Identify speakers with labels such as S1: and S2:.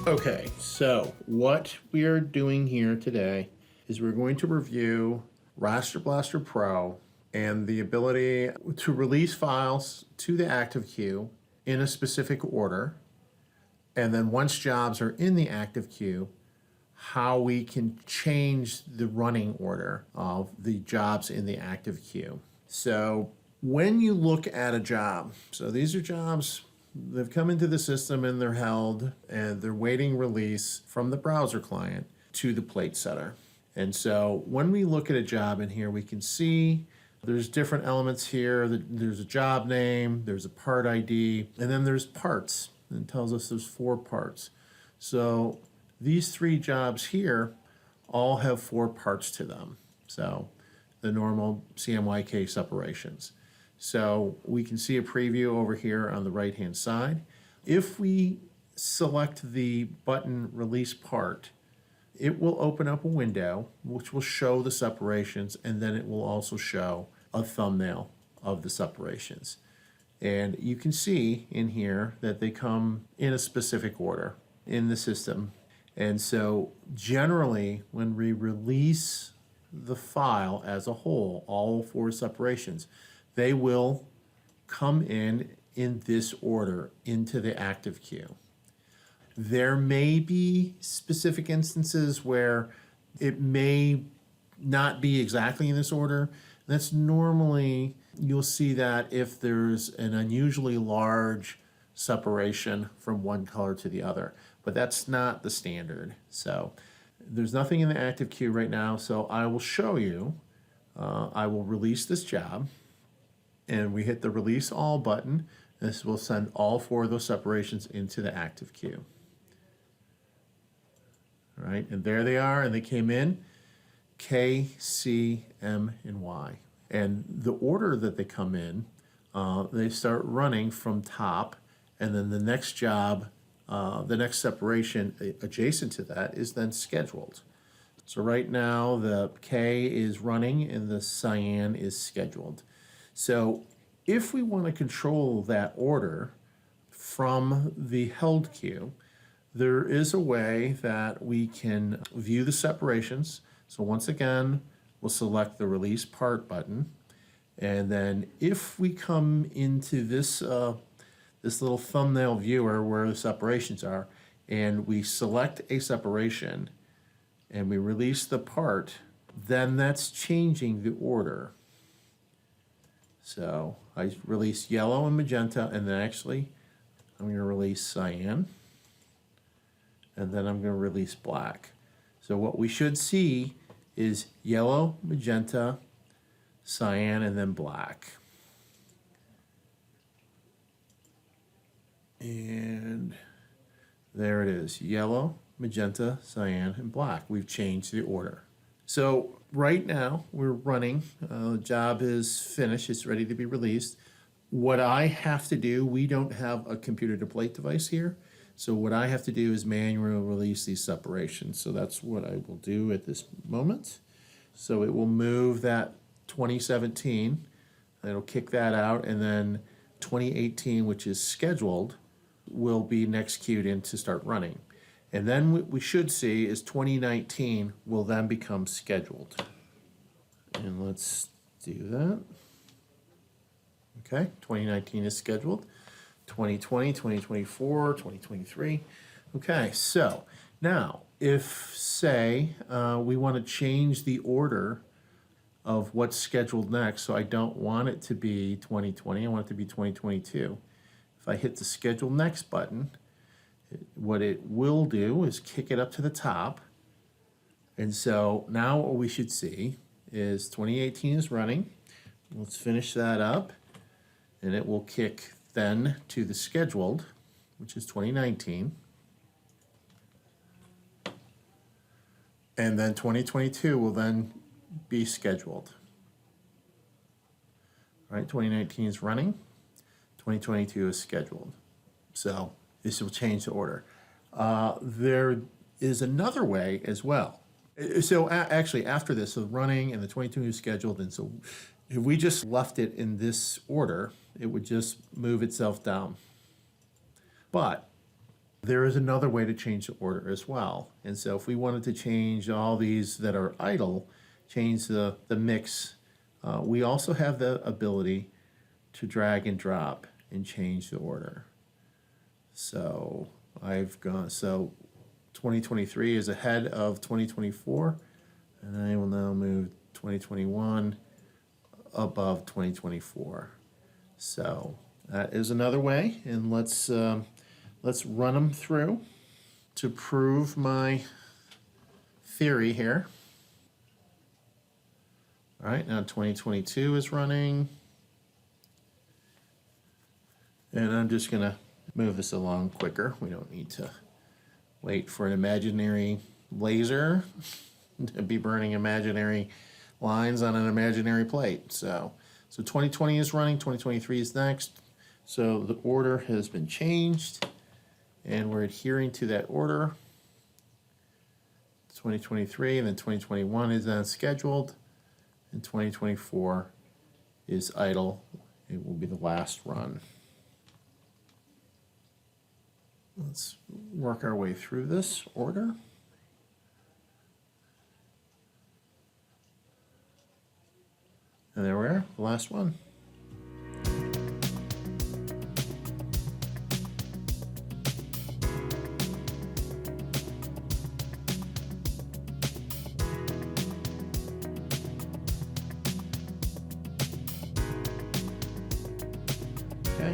S1: Okay, so what we are doing here today is we're going to review Raster Blaster Pro and the ability to release files to the active queue in a specific order. And then once jobs are in the active queue, how we can change the running order of the jobs in the active queue. So when you look at a job, so these are jobs, they've come into the system and they're held and they're waiting release from the browser client to the plate setter. And so when we look at a job in here, we can see there's different elements here. There's a job name, there's a part ID, and then there's parts. And it tells us there's 4 parts. So these 3 jobs here all have 4 parts to them. So the normal CMYK separations. So we can see a preview over here on the right-hand side. If we select the button release part, it will open up a window which will show the separations, and then it will also show a thumbnail of the separations. And you can see in here that they come in a specific order in the system. And so generally when we release the file as a whole, all 4 separations, they will come in this order into the active queue. There may be specific instances where it may not be exactly in this order. That's normally, you'll see that if there's an unusually large separation from one color to the other, but that's not the standard. So there's nothing in the active queue right now, so I will show you. I will release this job, and we hit the release all button. This will send all 4 of those separations into the active queue. All right, and there they are, and they came in K, C, M, and Y. And the order that they come in, they start running from top, and then the next job, the next separation adjacent to that is then scheduled. So right now the K is running and the cyan is scheduled. So if we want to control that order from the held queue, there is a way that we can view the separations. So once again, we'll select the release part button. And then if we come into this, this little thumbnail viewer where the separations are, and we select a separation and we release the part, then that's changing the order. So I release yellow and magenta, and then actually I'm going to release cyan, and then I'm going to release black. So what we should see is yellow, magenta, cyan, and then black. And there it is, yellow, magenta, cyan, and black. We've changed the order. So right now we're running, the job is finished, it's ready to be released. What I have to do, we don't have a computer to plate device here, so what I have to do is manually release these separations. So that's what I will do at this moment. So it will move that 2017, it'll kick that out, and then 2018, which is scheduled, will be next queued in to start running. And then what we should see is 2019 will then become scheduled. And let's do that. Okay, 2019 is scheduled. 2020, 2024, 2023. Okay, so now if, say, we want to change the order of what's scheduled next, so I don't want it to be 2020, I want it to be 2022. If I hit the Schedule Next button, what it will do is kick it up to the top. And so now what we should see is 2018 is running. Let's finish that up, and it will kick then to the scheduled, which is 2019. And then 2022 will then be scheduled. All right, 2019 is running, 2022 is scheduled. So this will change the order. There is another way as well. So actually after this, so running and the 22 is scheduled, and so if we just left it in this order, it would just move itself down. But There is another way to change the order as well. And so if we wanted to change all these that are idle, change the mix, we also have the ability to drag and drop and change the order. So I've gone, so 2023 is ahead of 2024, and I will now move 2021 above 2024. So that is another way, and let's run them through to prove my theory here. All right, now 2022 is running, and I'm just gonna move this along quicker. We don't need to wait for an imaginary laser to be burning imaginary lines on an imaginary plate. So 2020 is running, 2023 is next. So the order has been changed, and we're adhering to that order. 2023, and then 2021 is on scheduled, and 2024 is idle. It will be the last run. Let's work our way through this order. And there we are, the last one. Okay.